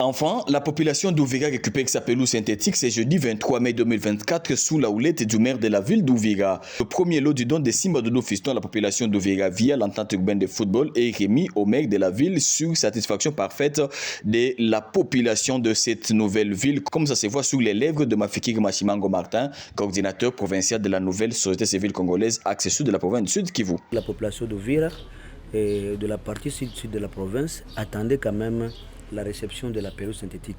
Enfin, la population d'Ouvira récupère sa pelouse synthétique ce jeudi 23 mai 2024 sous la houlette du maire de la ville d'Ouvira. Le premier lot du don de Simba Doudou Fiston à la population d'Ouvira via l'entente urbaine de football est remis au maire de la ville sur satisfaction parfaite de la population de cette nouvelle ville, comme ça se voit sur les lèvres de Mafikir Machimango Martin, coordinateur provincial de la nouvelle société civile congolaise Axe Sud de la province du Sud Kivu. La population d'Ouvira et de la partie sud-sud de la province attendait quand même la réception de la pelouse synthétique.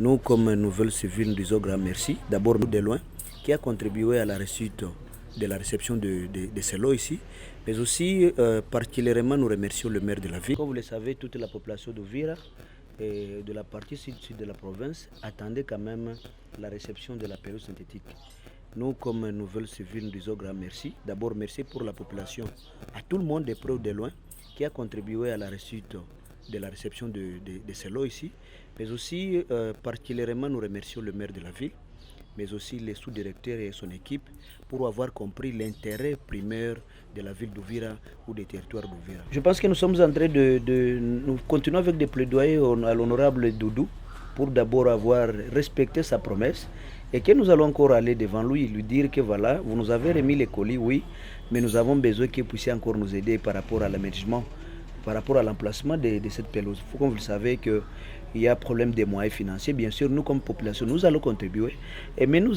Nous, comme nouvelle civile, nous disons grand merci. D'abord, de loin, qui a contribué à la réussite de la réception de ces lots ici. Mais aussi, particulièrement, nous remercions le maire de la ville. Comme vous le savez, toute la population d'Ouvira et de la partie sud-sud de la province attendait quand même la réception de la pelouse synthétique. Nous, comme nouvelle civile, nous disons grand merci. D'abord, merci pour la population, à tout le monde, de près ou de loin, qui a contribué à la réussite de la réception de ces lots ici, mais aussi particulièrement nous remercions le maire de la ville, mais aussi les sous-directeurs et son équipe pour avoir compris l'intérêt primaire de la ville d'Ouvira ou des territoires d'Ouvira. Je pense que nous sommes en train nous continuons avec des plaidoyers à l'honorable Doudou pour d'abord avoir respecté sa promesse et que nous allons encore aller devant lui dire que voilà, vous nous avez remis les colis, oui, mais nous avons besoin que vous puissiez encore nous aider par rapport à l'aménagement, par rapport à l'emplacement de cette pelouse. Il faut que vous le savez qu'il y a un problème des moyens financiers. Bien sûr, nous comme population, nous allons contribuer. Mais nous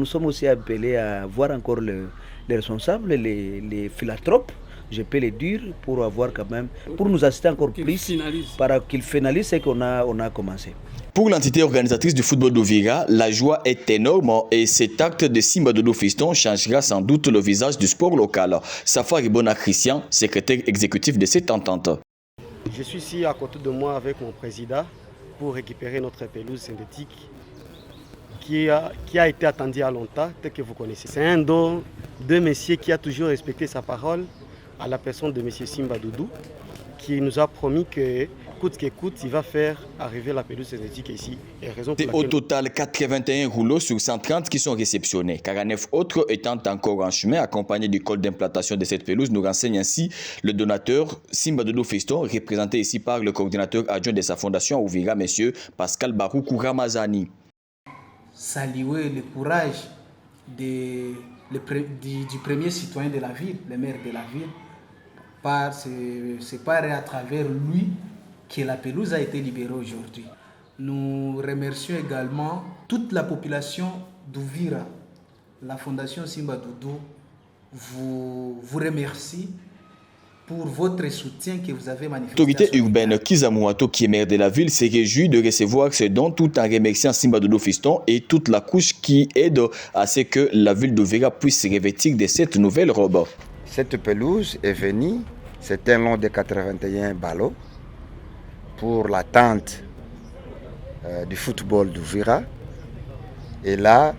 sommes aussi appelés à voir encore les responsables, les philanthropes, je peux les dire, pour avoir quand même, pour nous assister encore plus, qu'ils finalisent ce qu'on a commencé. Pour l'entité organisatrice du football d'Ouvira, la joie est énorme et cet acte de Simba Doudou Fiston changera sans doute le visage du sport local. Safari Bona Christian, secrétaire exécutif de cette entente. Je suis ici à côté de moi avec mon président pour récupérer notre pelouse synthétique qui a été attendue à longtemps, tel que vous connaissez. C'est un don de monsieur qui a toujours respecté sa parole à la personne de monsieur Simba Doudou, qui nous a promis que coûte que coûte, il va faire arriver la pelouse synthétique ici. C'est au total 81 rouleaux sur 130 qui sont réceptionnés. 49 autres étant encore en chemin, accompagnés du code d'implantation de cette pelouse, nous renseigne ainsi le donateur Simba Doudou Fiston, représenté ici par le coordinateur adjoint de sa fondation Ouvira, M. Pascal Baroukou Ramazani. Saluer le courage du premier citoyen de la ville, le maire de la ville, c'est pas à travers lui que la pelouse a été libérée aujourd'hui. Nous remercions également toute la population d'Ouvira. La Fondation Simba Doudou vous remercie pour votre soutien que vous avez manifesté. L'autorité urbaine Kizamouato, qui est maire de la ville, s'est réjouie de recevoir ce don tout en remerciant Simba Doudou Fiston et toute la couche qui aide à ce que la ville d'Ouvira puisse se revêtir de cette nouvelle robe. Cette pelouse est venue, c'est un long de 81 ballots pour l'attente du football d'Ouvira. Et là,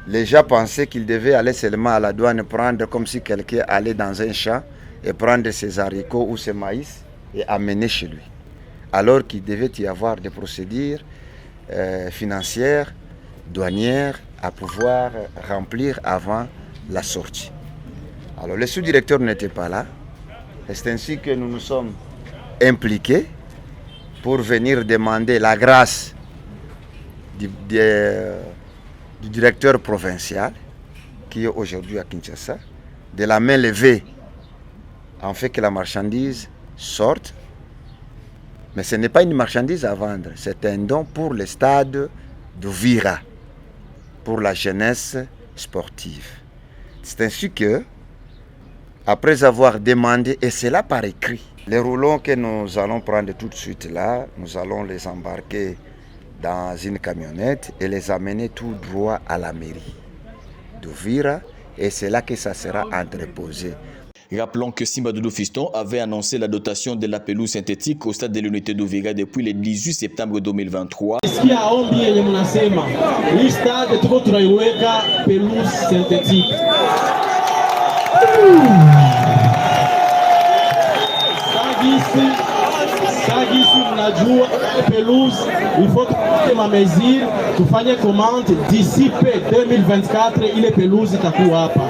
les gens pensaient qu'ils devaient aller seulement à la douane prendre comme si quelqu'un allait dans un champ et prendre ses haricots ou ses maïs et amener chez lui. Alors qu'il devait y avoir des procédures financières, douanières à pouvoir remplir avant la sortie. Alors le sous-directeur n'était pas là. C'est ainsi que nous nous sommes impliqués pour venir demander la grâce du directeur provincial qui est aujourd'hui à Kinshasa, de la main levée en fait que la marchandise sorte. Mais ce n'est pas une marchandise à vendre, c'est un don pour le stade d'Ouvira, pour la jeunesse sportive. C'est ainsi que, après avoir demandé, et c'est là par écrit, les roulons que nous allons prendre tout de suite là, nous allons les embarquer dans une camionnette et les amener tout droit à la mairie d'Ouvira, et c'est là que ça sera entreposé. Rappelons que Simba Doudou Fiston avait annoncé la dotation de la pelouse synthétique au stade de l'unité d'Ouvira depuis le 18 septembre 2023. Pelouse synthétique. Sagisi mnajua pelouse, il faut que ma mesure tufanye commande d'ici 2024 ile pelouse itakuwa hapa.